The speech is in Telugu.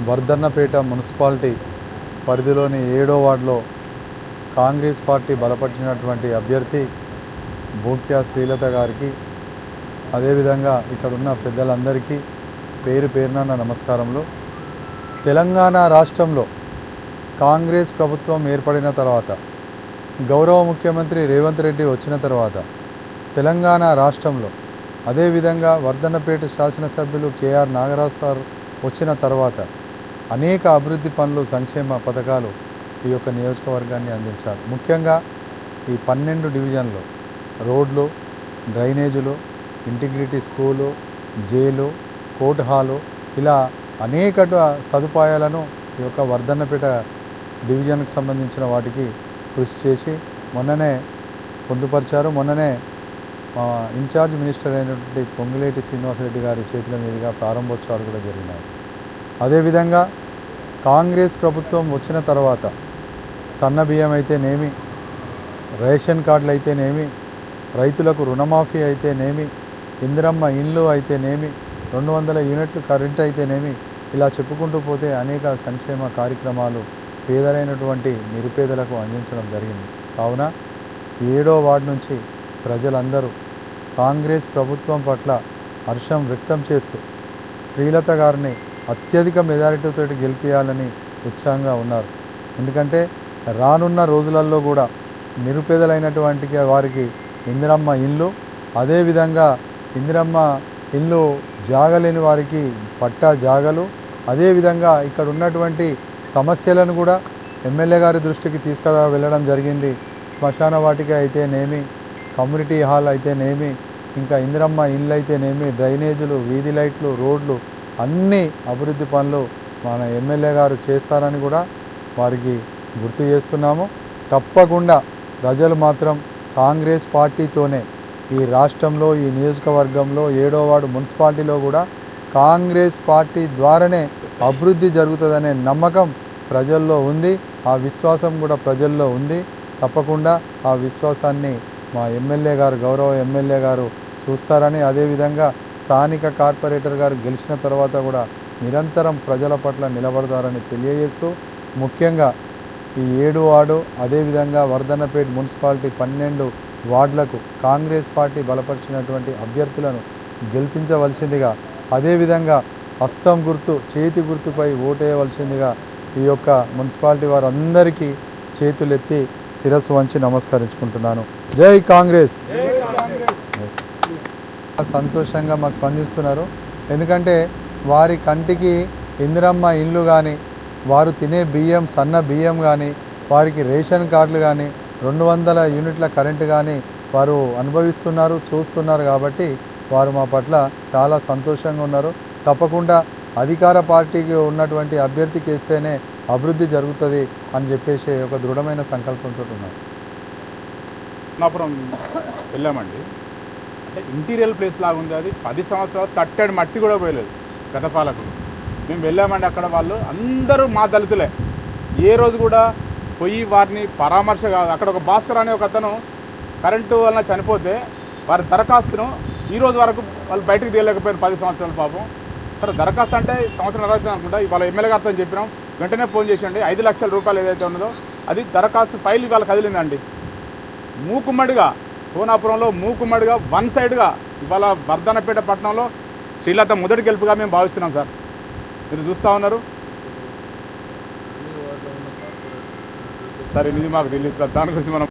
వర్ధన్నపేట మున్సిపాలిటీ పరిధిలోని 7వ వార్డులో కాంగ్రెస్ పార్టీ బలపరిచినటువంటి అభ్యర్థి బూక్యా శ్రీలత గారికి, అదేవిధంగా ఇక్కడున్న పెద్దలందరికీ పేరు పేరున నా నమస్కారములు. తెలంగాణ రాష్ట్రంలో కాంగ్రెస్ ప్రభుత్వం ఏర్పడిన తర్వాత, గౌరవ ముఖ్యమంత్రి రేవంత్ రెడ్డి వచ్చిన తర్వాత తెలంగాణ రాష్ట్రంలో, అదేవిధంగా వర్ధన్నపేట శాసనసభ్యులు కేఆర్ నాగరాజ్ గారు వచ్చిన తర్వాత అనేక అభివృద్ధి పనులు, సంక్షేమ పథకాలు ఈ యొక్క నియోజకవర్గాన్ని అందించారు. ముఖ్యంగా ఈ 12 డివిజన్లు రోడ్లు, డ్రైనేజీలు, integrity school, jail, court hall, ఇలా అనేక సదుపాయాలను ఈ యొక్క వర్ధన్నపేట డివిజన్కి సంబంధించిన వాటికి కృషి చేసి మొన్ననే పొందుపరిచారు. మొన్ననే మా ఇన్ఛార్జ్ మినిస్టర్ అయినటువంటి పొంగులేటి శ్రీనివాసరెడ్డి గారి చేతుల మీదుగా ప్రారంభోత్సవాలు కూడా జరిగినాయి. అదేవిధంగా కాంగ్రెస్ ప్రభుత్వం వచ్చిన తర్వాత సన్న బియ్యం అయితేనేమి, రేషన్ కార్డులు అయితేనేమి, రైతులకు రుణమాఫీ అయితేనేమి, ఇందిరమ్మ ఇండ్లు అయితేనేమి, 200 యూనిట్లు కరెంట్ అయితేనేమి, ఇలా చెప్పుకుంటూ పోతే అనేక సంక్షేమ కార్యక్రమాలు పేదలైనటువంటి నిరుపేదలకు అందించడం జరిగింది. కావున 7వ వార్డు నుంచి ప్రజలందరూ కాంగ్రెస్ ప్రభుత్వం పట్ల హర్షం వ్యక్తం చేస్తూ శ్రీలత గారిని అత్యధిక మెజారిటీతో గెలిపించాలని ఉత్సాహంగా ఉన్నారు. ఎందుకంటే రానున్న రోజులలో కూడా నిరుపేదలైనటువంటి వారికి ఇందిరమ్మ ఇల్లు, అదేవిధంగా ఇందిరమ్మ ఇల్లు జాగలేని వారికి పట్టా జాగలు, అదేవిధంగా ఇక్కడ ఉన్నటువంటి సమస్యలను కూడా ఎమ్మెల్యే గారి దృష్టికి తీసుకువెళ్ళడం జరిగింది. శ్మశాన వాటిక అయితేనేమి, కమ్యూనిటీ హాల్ అయితేనేమి, ఇంకా ఇందిరమ్మ ఇల్లు అయితేనేమి, డ్రైనేజీలు, వీధి లైట్లు, రోడ్లు, అన్ని అభివృద్ధి పనులు మన ఎమ్మెల్యే గారు చేస్తారని కూడా వారికి గుర్తు చేస్తున్నాము. తప్పకుండా ప్రజలు మాత్రం కాంగ్రెస్ పార్టీతోనే ఈ రాష్ట్రంలో, ఈ నియోజకవర్గంలో 7వ వార్డు మున్సిపాలిటీలో కూడా కాంగ్రెస్ పార్టీ ద్వారానే అభివృద్ధి జరుగుతుందనే నమ్మకం ప్రజల్లో ఉంది. ఆ విశ్వాసం కూడా ప్రజల్లో ఉంది. తప్పకుండా ఆ విశ్వాసాన్ని మా ఎమ్మెల్యే గారు, గౌరవ ఎమ్మెల్యే గారు చూస్తారని, అదేవిధంగా స్థానిక కార్పొరేటర్ గారు గెలిచిన తర్వాత కూడా నిరంతరం ప్రజల పట్ల నిలబడతారని తెలియజేస్తూ, ముఖ్యంగా ఈ 7వ వార్డు, అదేవిధంగా వర్ధన్నపేట మున్సిపాలిటీ 12 వార్డులకు కాంగ్రెస్ పార్టీ బలపరిచినటువంటి అభ్యర్థులను గెలిపించవలసిందిగా, అదేవిధంగా హస్తం గుర్తు, చేతి గుర్తుపై ఓటేయవలసిందిగా ఈ యొక్క మున్సిపాలిటీ వారందరికీ చేతులెత్తి శిరస్సు వంచి నమస్కరించుకుంటున్నాను. జై కాంగ్రెస్. సంతోషంగా మాకు స్పందిస్తున్నారు. ఎందుకంటే వారి కంటికి ఇందిరమ్మ ఇల్లు కానీ, వారు తినే బియ్యం, సన్న బియ్యం కానీ, వారికి రేషన్ కార్డులు కానీ, 200 యూనిట్ల కరెంటు కానీ వారు అనుభవిస్తున్నారు, చూస్తున్నారు. కాబట్టి వారు మా పట్ల చాలా సంతోషంగా ఉన్నారు. తప్పకుండా అధికార పార్టీకి ఉన్నటువంటి అభ్యర్థికి ఇస్తేనే అభివృద్ధి జరుగుతుంది అని చెప్పేసి ఒక దృఢమైన సంకల్పంతో ఉన్నారు. నాపురం వెళ్ళామండి. అంటే ఇంటీరియల్ ప్లేస్ లాగా ఉంది. అది 10 సంవత్సరాలు తట్టడి మట్టి కూడా పోయలేదు గత పాలకులు. మేము వెళ్ళామండి. అక్కడ వాళ్ళు అందరూ మా దళితులే. ఏ రోజు కూడా పోయి వారిని పరామర్శ కాదు. అక్కడ ఒక భాస్కర్ అనే ఒక అతను కరెంటు వలన చనిపోతే వారి దరఖాస్తును ఈ రోజు వరకు వాళ్ళు బయటకు తీయలేకపోయారు. 10 సంవత్సరాల పాపం. సరే, దరఖాస్తు అంటే సంవత్సరం అవుతుంది అనుకుంటా. ఇవాళ ఎమ్మెల్యే గారితో చెప్పినాం. వెంటనే ఫోన్ చేసండి. 5 లక్షల రూపాయలు ఏదైతే ఉన్నదో అది దరఖాస్తు ఫైల్ ఇవాళ కదిలిందండి. మూకుమ్మడిగా కోనాపురంలో మూకుమ్మడిగా వన్ సైడ్గా ఇవాళ వర్ధన్నపేట పట్టణంలో శ్రీలత మొదటి గెలుపుగా మేము భావిస్తున్నాం సార్. మీరు చూస్తూ ఉన్నారు. సరే, ఇది మాకు తెలియదు సార్. దాని గురించి మనం